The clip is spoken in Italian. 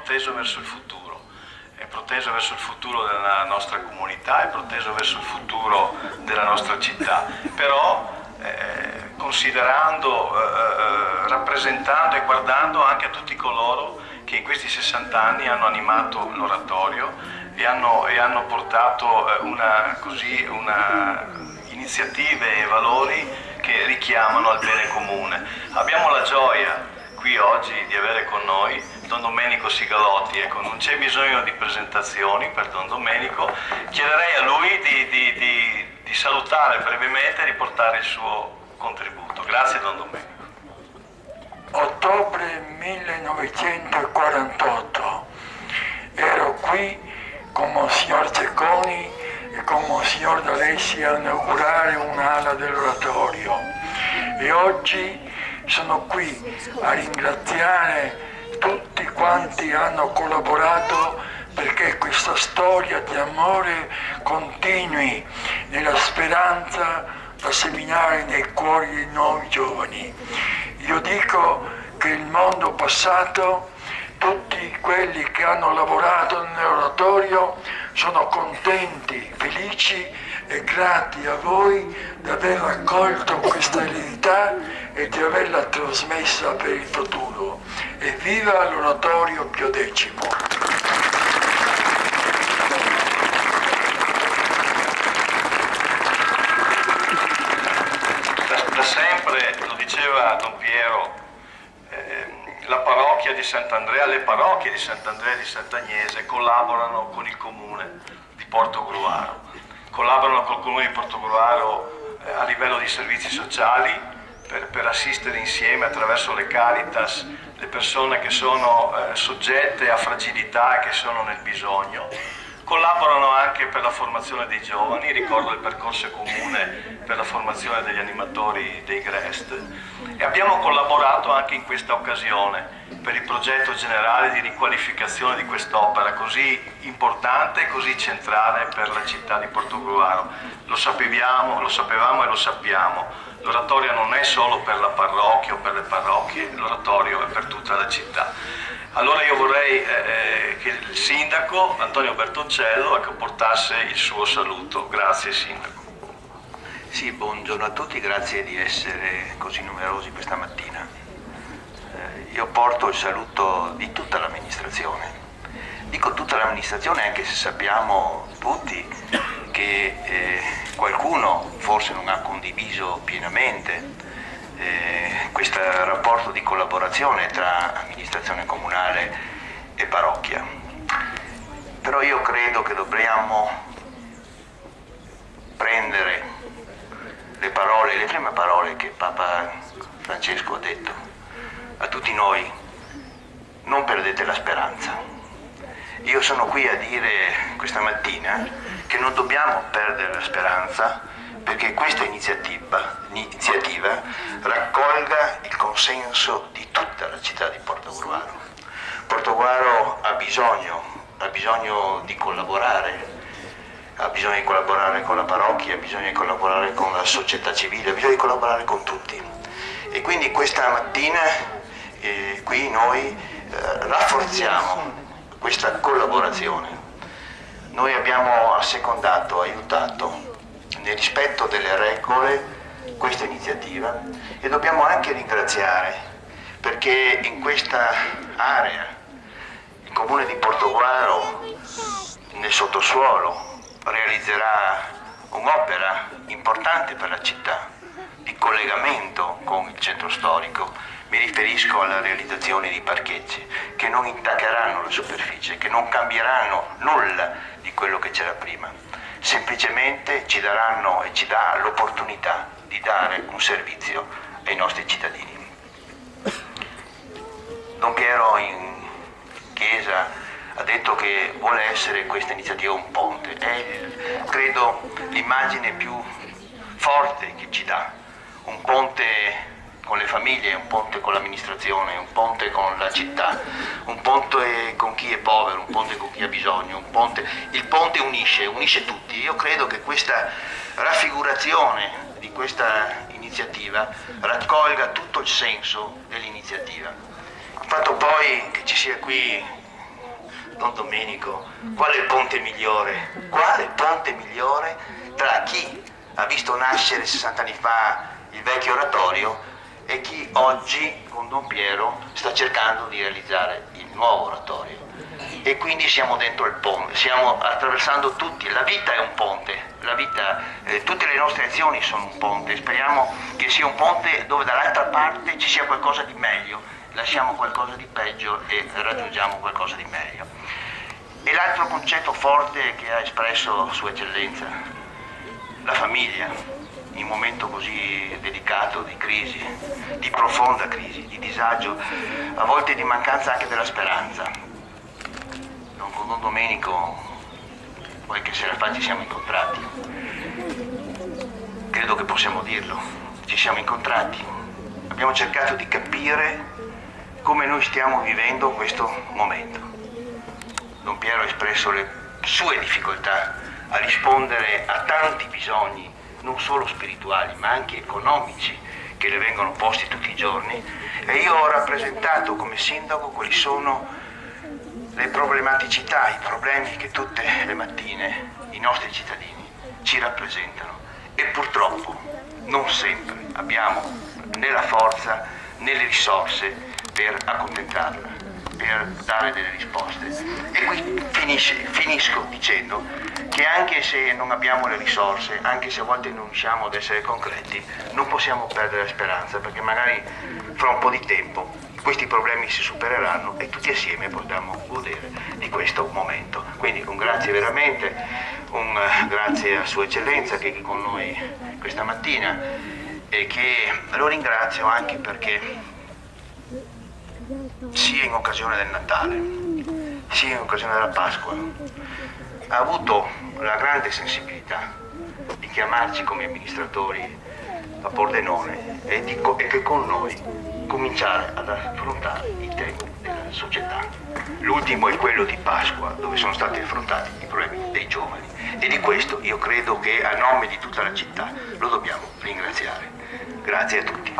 proteso verso il futuro, è proteso verso il futuro della nostra comunità, è proteso verso il futuro della nostra città, però considerando, rappresentando e guardando anche a tutti coloro che in questi 60 anni hanno animato l'oratorio e hanno portato una iniziative e valori che richiamano al bene comune. Abbiamo la gioia qui oggi di avere con noi Don Domenico Sigalotti. Ecco, non c'è bisogno di presentazioni per Don Domenico, chiederei a lui di salutare brevemente e di portare il suo contributo. Grazie Don Domenico. Ottobre 1948 ero qui con Monsignor Cecconi e con Monsignor D'Alessi a inaugurare un'ala dell'oratorio e oggi sono qui a ringraziare tutti quanti hanno collaborato perché questa storia di amore continui nella speranza da seminare nei cuori dei nuovi giovani. Io dico che il mondo passato, tutti quelli che hanno lavorato nell'oratorio sono contenti, felici e grati a voi di aver raccolto questa eredità e di averla trasmessa per il futuro. E viva l'oratorio Pio X! Da sempre, lo diceva Don Piero, la parrocchia di Sant'Andrea, le parrocchie di Sant'Andrea e di Sant'Agnese collaborano con il comune di Portogruaro, collaborano col comune di Portogruaro a livello di servizi sociali per assistere insieme attraverso le Caritas le persone che sono soggette a fragilità e che sono nel bisogno. Collaborano anche per la formazione dei giovani, ricordo il percorso comune per la formazione degli animatori dei GREST, e abbiamo collaborato anche in questa occasione per il progetto generale di riqualificazione di quest'opera così importante e così centrale per la città di Portogruaro. Lo sapevamo e lo sappiamo, l'oratorio non è solo per la parrocchia o per le parrocchie, l'oratorio è per tutta la città. Allora io vorrei che il sindaco Antonio Bertoncello portasse il suo saluto. Grazie sindaco. Sì, buongiorno a tutti, grazie di essere così numerosi questa mattina. Io porto il saluto di tutta l'amministrazione. Dico tutta l'amministrazione anche se sappiamo tutti che qualcuno forse non ha condiviso pienamente questo rapporto di collaborazione tra amministrazione comunale e parrocchia. Però io credo che dobbiamo prendere le prime parole che Papa Francesco ha detto a tutti noi: non perdete la speranza. Io sono qui a dire questa mattina che non dobbiamo perdere la speranza, perché questa iniziativa raccolga il consenso di tutta la città di Portogruaro. Portogruaro ha bisogno di collaborare, ha bisogno di collaborare con la parrocchia, ha bisogno di collaborare con la società civile, ha bisogno di collaborare con tutti. E quindi questa mattina qui noi rafforziamo questa collaborazione. Noi abbiamo assecondato, aiutato nel rispetto delle regole questa iniziativa e dobbiamo anche ringraziare perché in questa area il comune di Portogruaro nel sottosuolo realizzerà un'opera importante per la città di collegamento con il centro storico. Mi riferisco alla realizzazione di parcheggi che non intaccheranno la superficie, che non cambieranno nulla di quello che c'era prima. Semplicemente ci daranno e ci dà l'opportunità di dare un servizio ai nostri cittadini. Don Piero in chiesa ha detto che vuole essere questa iniziativa un ponte, è credo l'immagine più forte che ci dà, un ponte con le famiglie, un ponte con l'amministrazione, un ponte con la città, un ponte con chi è povero, un ponte con chi ha bisogno, il ponte unisce tutti. Io credo che questa raffigurazione di questa iniziativa raccolga tutto il senso dell'iniziativa. Il fatto poi che ci sia qui Don Domenico, quale ponte migliore? Quale ponte migliore tra chi ha visto nascere 60 anni fa il vecchio oratorio e chi oggi con Don Piero sta cercando di realizzare il nuovo oratorio. E quindi siamo dentro il ponte, stiamo attraversando tutti, la vita è un ponte, la vita, tutte le nostre azioni sono un ponte, speriamo che sia un ponte dove dall'altra parte ci sia qualcosa di meglio, lasciamo qualcosa di peggio e raggiungiamo qualcosa di meglio. E l'altro concetto forte che ha espresso Sua Eccellenza, la famiglia, in un momento così delicato di crisi, di profonda crisi, di disagio, a volte di mancanza anche della speranza. Con Don Domenico qualche sera fa ci siamo incontrati, credo che possiamo dirlo, ci siamo incontrati, abbiamo cercato di capire come noi stiamo vivendo questo momento. Don Piero ha espresso le sue difficoltà a rispondere a tanti bisogni, non solo spirituali ma anche economici, che le vengono posti tutti i giorni, e io ho rappresentato come sindaco quali sono le problematicità, i problemi che tutte le mattine i nostri cittadini ci rappresentano, e purtroppo non sempre abbiamo né la forza né le risorse per accontentarla, per dare delle risposte. E qui finisco dicendo che anche se non abbiamo le risorse, anche se a volte non riusciamo ad essere concreti, non possiamo perdere la speranza, perché magari fra un po' di tempo questi problemi si supereranno e tutti assieme potremo godere di questo momento. Quindi un grazie veramente, un grazie a Sua Eccellenza che è qui con noi questa mattina, e che lo ringrazio anche perché sia in occasione del Natale, sia in occasione della Pasqua, ha avuto la grande sensibilità di chiamarci come amministratori a Pordenone e che con noi cominciare ad affrontare i temi della società. L'ultimo è quello di Pasqua, dove sono stati affrontati i problemi dei giovani, e di questo io credo che a nome di tutta la città lo dobbiamo ringraziare. Grazie a tutti.